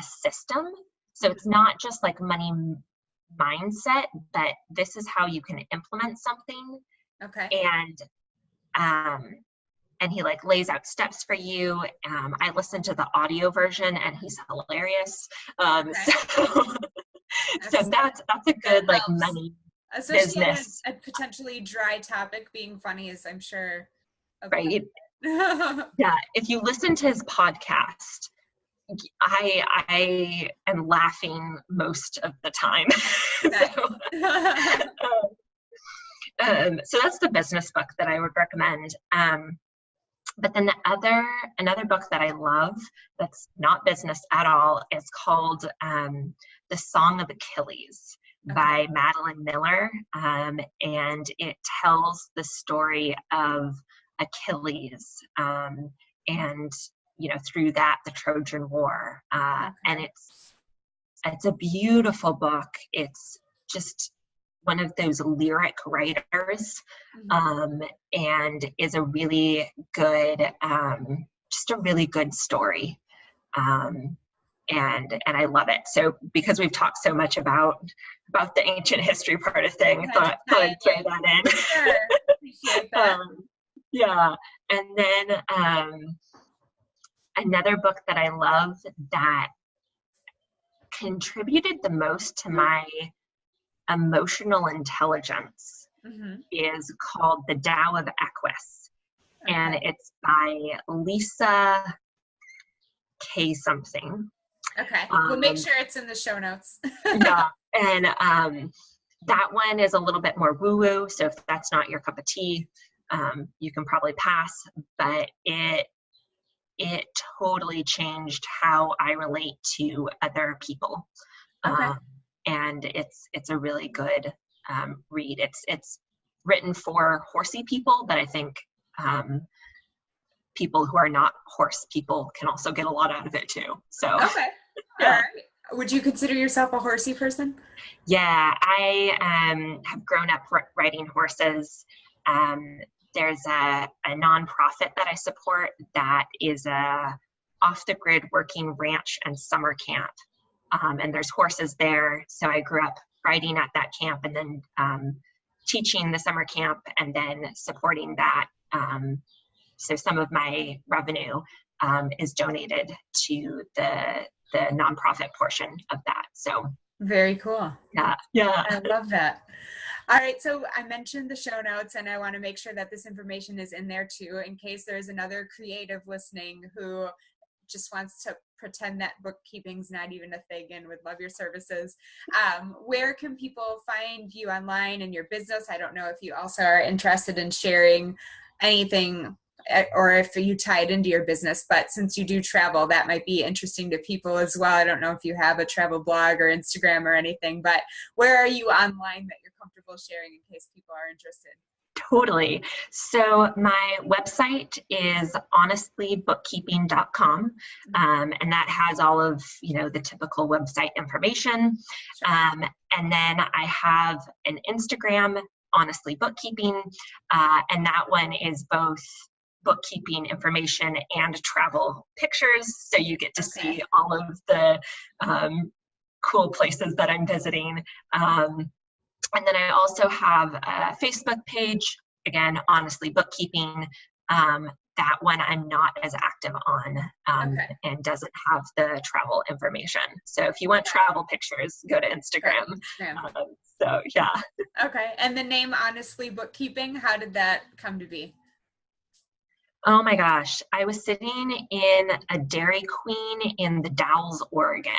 system. So it's not just like money mindset, but this is how you can implement something. Okay. And he like lays out steps for you. I listened to the audio version, and he's hilarious. So that's a good like money especially business. A potentially dry topic being funny is, I'm sure. Right. Yeah. If you listen to his podcast, I am laughing most of the time. So that's the business book that I would recommend. But then another book that I love that's not business at all is called The Song of Achilles by Madeline Miller. And it tells the story of Achilles and through that, the Trojan War. And it's a beautiful book. It's just one of those lyric writers, and is a really good, just a really good story. And I love it. So because we've talked so much about the ancient history part of things, thought I'd throw that in. Sure. Appreciate that. Yeah. And then another book that I love that contributed the most to my emotional intelligence is called The Tao of Equus. Okay. And it's by Lisa K something. Okay. We'll make sure it's in the show notes. Yeah. And that one is a little bit more woo-woo. So if that's not your cup of tea, you can probably pass. But it totally changed how I relate to other people. Okay. And it's a really good read. It's written for horsey people, but I think people who are not horse people can also get a lot out of it too. So okay. Yeah. All right. Would you consider yourself a horsey person? Yeah, I have grown up riding horses. There's a nonprofit that I support that is a off-the-grid working ranch and summer camp. And there's horses there. So I grew up riding at that camp and then teaching the summer camp and then supporting that. So some of my revenue is donated to the nonprofit portion of that. So very cool. Yeah. I love that. All right. So I mentioned the show notes, and I want to make sure that this information is in there too, in case there's another creative listening who just wants to pretend that bookkeeping's not even a thing and would love your services. Where can people find you online and your business? I don't know if you also are interested in sharing anything or if you tie it into your business, but since you do travel, that might be interesting to people as well. I don't know if you have a travel blog or Instagram or anything, but where are you online that you're comfortable sharing in case people are interested? Totally. So my website is honestlybookkeeping.com, and that has all of, the typical website information. And then I have an Instagram, Honestly Bookkeeping, and that one is both bookkeeping information and travel pictures. So you get to see all of the cool places that I'm visiting. And then I also have a Facebook page, again, Honestly Bookkeeping. That one I'm not as active on and doesn't have the travel information. So if you want travel pictures, go to Instagram. So yeah. Okay. And the name Honestly Bookkeeping, how did that come to be? Oh my gosh. I was sitting in a Dairy Queen in the Dalles, Oregon.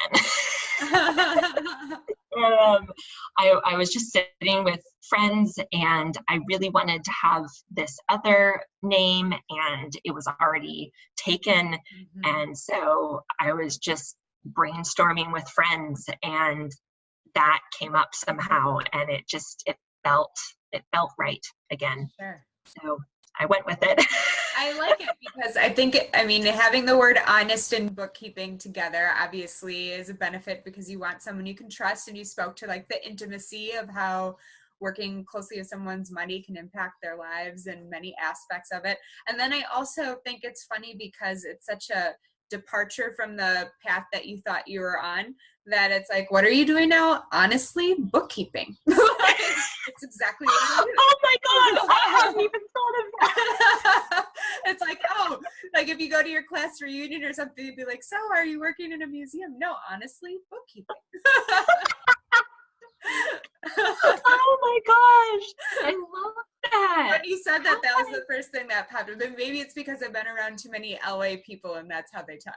I was just sitting with friends and I really wanted to have this other name and it was already taken. And so I was just brainstorming with friends and that came up somehow and it felt right again. Sure. So I went with it. I like it because having the word honest and bookkeeping together obviously is a benefit because you want someone you can trust, and you spoke to like the intimacy of how working closely with someone's money can impact their lives and many aspects of it. And then I also think it's funny because it's such a departure from the path that you thought you were on that it's like, what are you doing now? Honestly, bookkeeping. It's exactly what I do. Oh my God, I hadn't even thought of that. It's like, like if you go to your class reunion or something, you'd be like, so are you working in a museum? No, honestly, bookkeeping. Oh my gosh, I love that. When you said that, that was the first thing that popped up. Maybe it's because I've been around too many LA people and that's how they talk.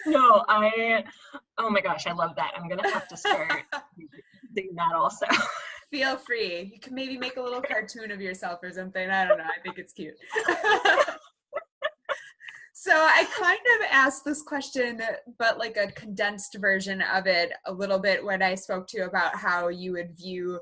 No, oh my gosh, I love that. I'm going to have to start doing that also. Feel free. You can maybe make a little cartoon of yourself or something. I don't know. I think it's cute. So I kind of asked this question, but like a condensed version of it a little bit when I spoke to you about how you would view,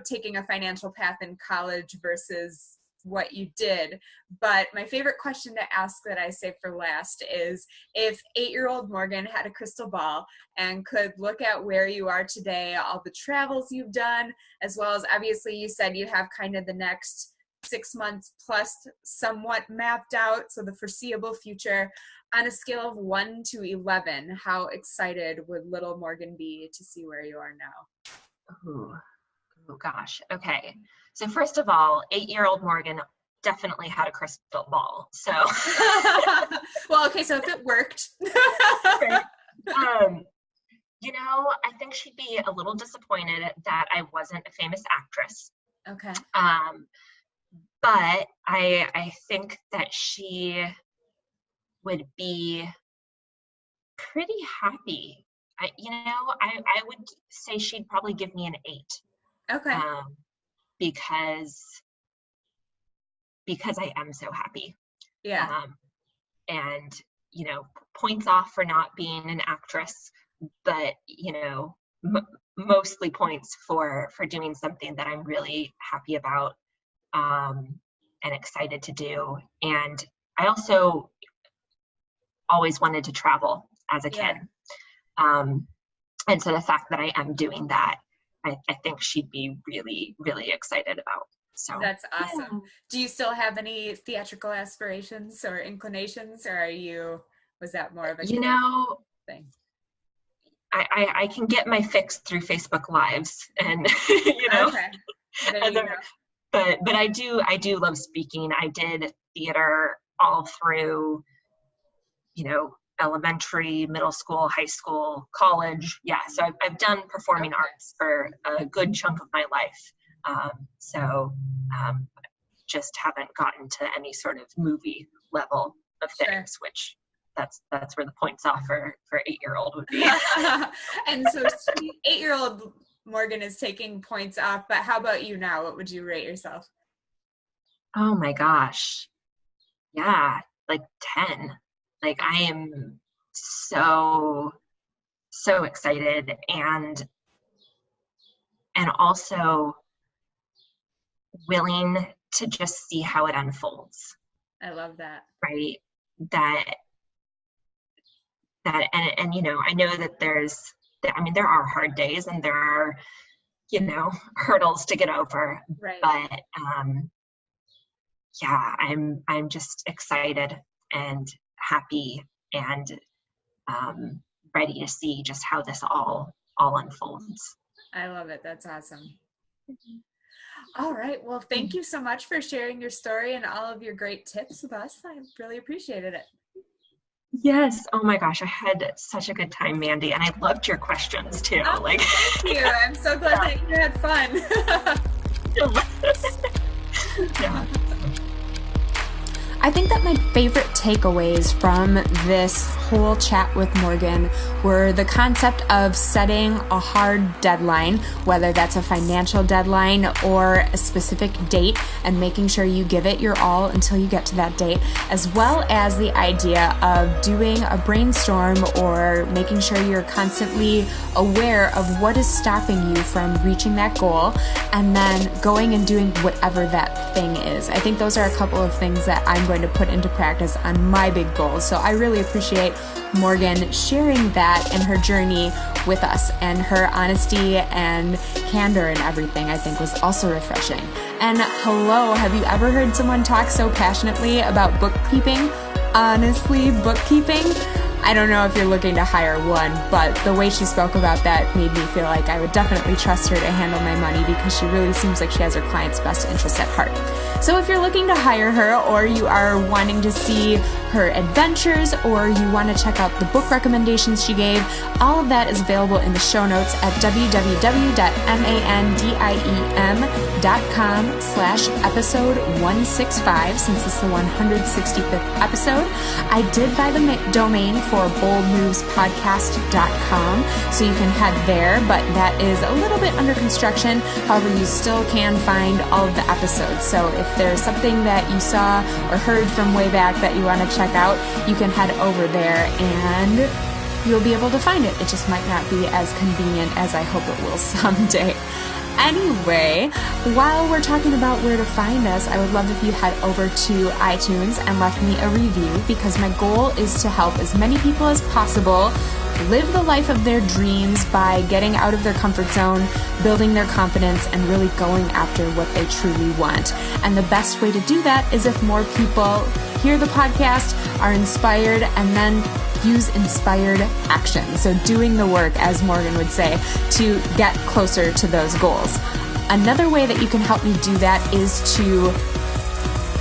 taking a financial path in college versus what you did. But my favorite question to ask that I save for last is, if 8-year-old Morgaine had a crystal ball and could look at where you are today, all the travels you've done, as well as obviously you said you have kind of the next 6 months plus somewhat mapped out, so the foreseeable future, on a scale of 1 to 11, how excited would little Morgaine be to see where you are now? Ooh. Oh gosh. Okay. So first of all, 8-year-old Morgaine definitely had a crystal ball. So well, okay, so if it worked. Right. I think she'd be a little disappointed that I wasn't a famous actress. Okay. But I think that she would be pretty happy. I would say she'd probably give me an 8. Okay. Because I am so happy. Yeah. And points off for not being an actress, but mostly points for doing something that I'm really happy about and excited to do. And I also always wanted to travel as a kid. And so the fact that I am doing that, I think she'd be really, really excited about. So that's awesome. Yeah. Do you still have any theatrical aspirations or inclinations, or was that more of a thing? I can get my fix through Facebook Lives, and Okay. But I do love speaking. I did theater all through, elementary, middle school, high school, college. Yeah, so I've done performing arts for a good chunk of my life. Just haven't gotten to any sort of movie level of things, which that's where the points off for 8-year-old would be. And so 8-year-old Morgaine is taking points off, but how about you now? What would you rate yourself? Oh my gosh. Yeah, like 10. Like, I am so excited and also willing to just see how it unfolds. I love that. Right? That and I know that there are hard days and there are, hurdles to get over. Right. But yeah, I'm just excited and happy and ready to see just how this all unfolds. I love it. That's awesome. All right. Well, thank you so much for sharing your story and all of your great tips with us. I really appreciated it. Yes. Oh my gosh, I had such a good time, Mandie, and I loved your questions too. Oh, thank you. I'm so glad that you had fun. Yeah. I think that my favorite takeaways from this whole chat with Morgaine were the concept of setting a hard deadline, whether that's a financial deadline or a specific date, and making sure you give it your all until you get to that date, as well as the idea of doing a brainstorm or making sure you're constantly aware of what is stopping you from reaching that goal, and then going and doing whatever that thing is. I think those are a couple of things that I'm going to put into practice on my big goals. So I really appreciate Morgaine sharing that and her journey with us, and her honesty and candor and everything I think was also refreshing. And hello, have you ever heard someone talk so passionately about bookkeeping? Honestly, bookkeeping? I don't know if you're looking to hire one, but the way she spoke about that made me feel like I would definitely trust her to handle my money, because she really seems like she has her clients' best interests at heart. So if you're looking to hire her, or you are wanting to see her adventures, or you want to check out the book recommendations she gave, all of that is available in the show notes at www.mandiem.com/episode 165, since this is the 165th episode. I did buy the domain for boldmovespodcast.com, so you can head there, but that is a little bit under construction. However, you still can find all of the episodes. So if there's something that you saw or heard from way back that you want to check out, you can head over there and you'll be able to find it. It just might not be as convenient as I hope it will someday. Anyway, while we're talking about where to find us, I would love if you head over to iTunes and left me a review, because my goal is to help as many people as possible live the life of their dreams by getting out of their comfort zone, building their confidence, and really going after what they truly want. And the best way to do that is if more people hear the podcast, are inspired, and then use inspired action. So doing the work, as Morgan would say, to get closer to those goals. Another way that you can help me do that is to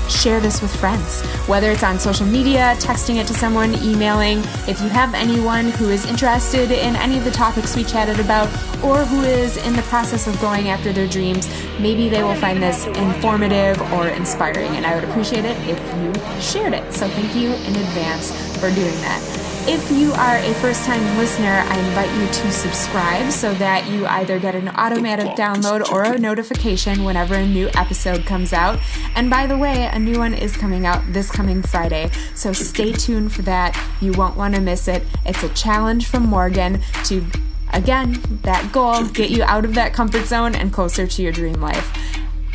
share this with friends, whether it's on social media, texting it to someone, emailing. If you have anyone who is interested in any of the topics we chatted about, or who is in the process of going after their dreams, maybe they will find this informative or inspiring, and I would appreciate it if you shared it. So thank you in advance for doing that. If you are a first-time listener, I invite you to subscribe so that you either get an automatic download or a notification whenever a new episode comes out. And by the way, a new one is coming out this coming Friday, so stay tuned for that. You won't want to miss it. It's a challenge from Morgan to, again, that goal, get you out of that comfort zone and closer to your dream life.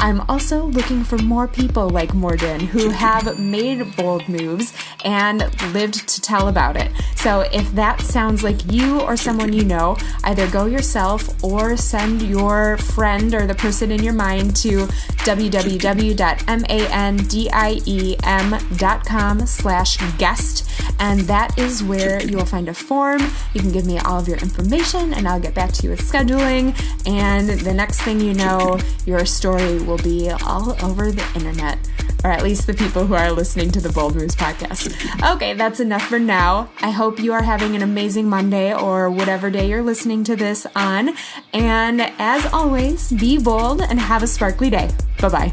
I'm also looking for more people like Morgan who have made bold moves and lived to tell about it. So if that sounds like you or someone you know, either go yourself or send your friend or the person in your mind to www.mandiem.com/guest. And that is where you will find a form. You can give me all of your information and I'll get back to you with scheduling. And the next thing you know, your story will be all over the internet, or at least the people who are listening to the Bold Moves podcast. Okay, that's enough for now. I hope you are having an amazing Monday or whatever day you're listening to this on. And as always, be bold and have a sparkly day. Bye-bye.